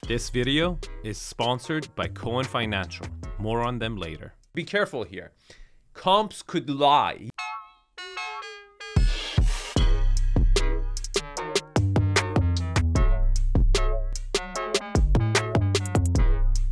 This video is sponsored by Cohen Financial. More on them later. Be careful here. Comps could lie.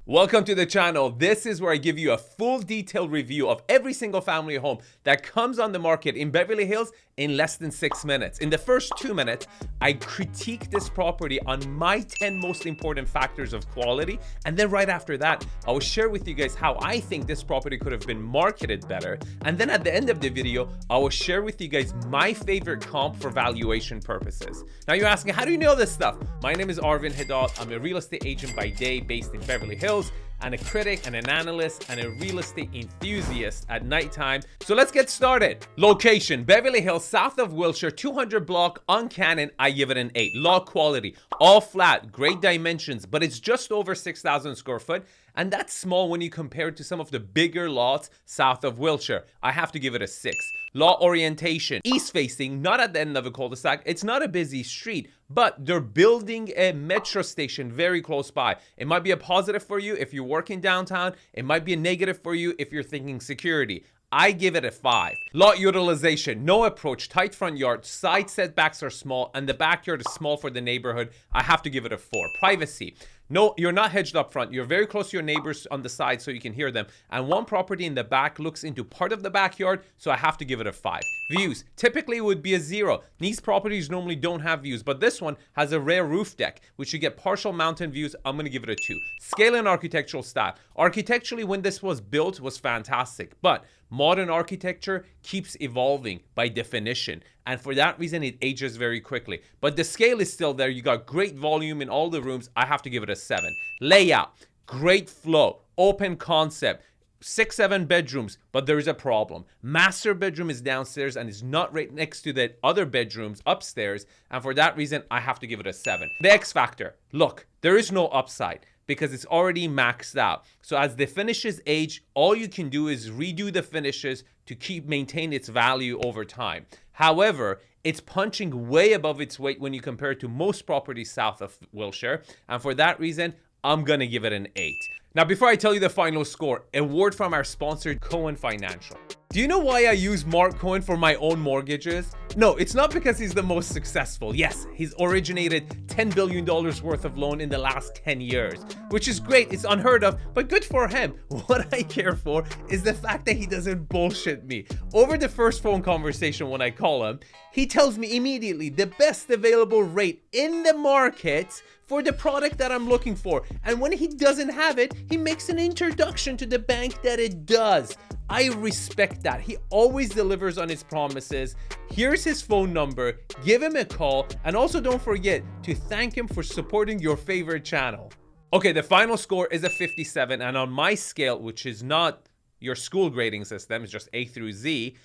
Welcome to the channel. This is where I give you a full detailed review of every single family home that comes on the market in Beverly Hills in less than 6 minutes. In the first 2 minutes, I critique this property on my 10 most important factors of quality. And then right after that, I will share with you guys how I think this property could have been marketed better. And then at the end of the video, I will share with you guys my favorite comp for valuation purposes. Now you're asking, how do you know this stuff? My name is 𝐷𝐸𝐵𝐻𝐸𝐿. I'm a real estate agent by day based in Beverly Hills, and a critic and an analyst and a real estate enthusiast at nighttime. So let's get started. Location: Beverly Hills, south of Wilshire, 200 block on Canon. I give it an 8. Law quality, all flat, great dimensions, but it's just over 6,000 square foot. And that's small when you compare it to some of the bigger lots south of Wilshire. I have to give it a 6. Law orientation, east facing, not at the end of a cul-de-sac. It's not a busy street, but they're building a metro station very close by. It might be a positive for you if you're working downtown. It might be a negative for you if you're thinking security. I give it a 5. Lot utilization, no approach, tight front yard, side setbacks are small, and the backyard is small for the neighborhood. I have to give it a 4. Privacy. No, you're not hedged up front. You're very close to your neighbors on the side so you can hear them. And one property in the back looks into part of the backyard, so I have to give it a 5. Views, typically it would be a 0. These properties normally don't have views, but this one has a rare roof deck, which you get partial mountain views. I'm gonna give it a 2. Scale and architectural style. Architecturally, when this was built, was fantastic, but modern architecture keeps evolving by definition, and for that reason it ages very quickly. But the scale is still there. You got great volume in all the rooms. I have to give it a 7. Layout, great flow, open concept, 6-7 bedrooms, but there is a problem. Master bedroom is downstairs and is not right next to the other bedrooms upstairs, and for that reason I have to give it a 7. The X factor, look, there is no upside because it's already maxed out. So as the finishes age, all you can do is redo the finishes to maintain its value over time. However, it's punching way above its weight when you compare it to most properties south of Wilshire, and for that reason, I'm gonna give it an 8. Now, before I tell you the final score, a word from our sponsor, Cohen Financial. Do you know why I use Mark Cohen for my own mortgages? No, it's not because he's the most successful. Yes, he's originated $10 billion worth of loan in the last 10 years, which is great. It's unheard of, but good for him. What I care for is the fact that he doesn't bullshit me. Over the first phone conversation when I call him, he tells me immediately the best available rate in the market for the product that I'm looking for. And when he doesn't have it, he makes an introduction to the bank that it does. I respect that. He always delivers on his promises. Here's his phone number. Give him a call. And also don't forget to thank him for supporting your favorite channel. Okay, the final score is a 57. And on my scale, which is not your school grading system, it's just A through Z,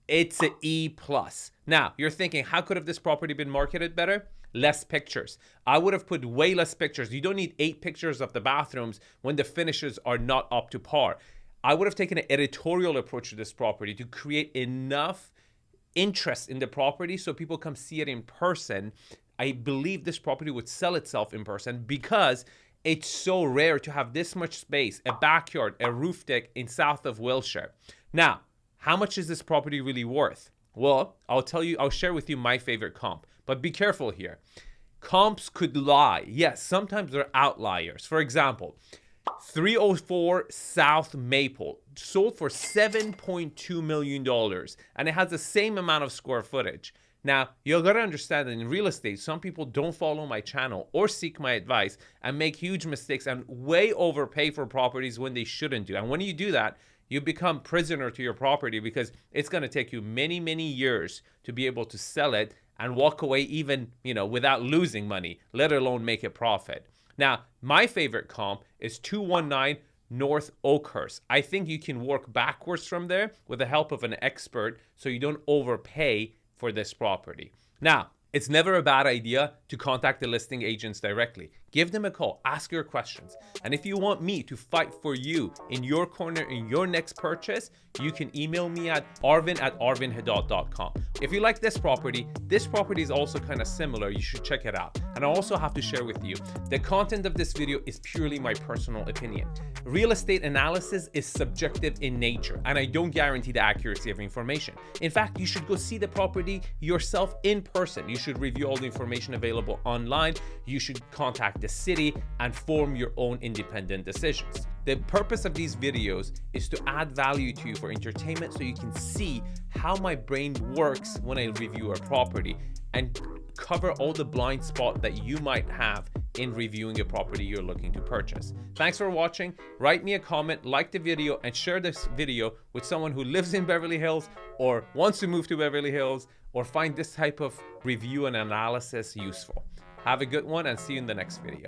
it's an E+. Now, you're thinking, how could have this property been marketed better? Less pictures. I would have put way less pictures. You don't need 8 pictures of the bathrooms when the finishes are not up to par. I would have taken an editorial approach to this property to create enough interest in the property so people come see it in person. I believe this property would sell itself in person because it's so rare to have this much space, a backyard, a roof deck in south of Wilshire. Now, how much is this property really worth? Well, I'll share with you my favorite comp, but be careful here. Comps could lie. Yes, sometimes they're outliers. For example, 304 South Maple sold for $7.2 million, and it has the same amount of square footage. Now, you gotta understand that in real estate, some people don't follow my channel or seek my advice and make huge mistakes and way overpay for properties when they shouldn't do. And when you do that, you become prisoner to your property because it's gonna take you many, many years to be able to sell it and walk away even, without losing money, let alone make a profit. Now, my favorite comp is 219 North Oakhurst. I think you can work backwards from there with the help of an expert so you don't overpay for this property. Now, it's never a bad idea to contact the listing agents directly. Give them a call, ask your questions. And if you want me to fight for you in your corner in your next purchase, you can email me at arvin@arvinhadad.com. If you like this property is also kind of similar, you should check it out. And I also have to share with you, the content of this video is purely my personal opinion. Real estate analysis is subjective in nature, and I don't guarantee the accuracy of information. In fact, you should go see the property yourself in person. You should review all the information available online. You should contact the city and form your own independent decisions. The purpose of these videos is to add value to you for entertainment, so you can see how my brain works when I review a property and cover all the blind spot that you might have in reviewing a property you're looking to purchase. Thanks for watching. Write me a comment, like the video, and share this video with someone who lives in Beverly Hills or wants to move to Beverly Hills or find this type of review and analysis useful. Have a good one and see you in the next video.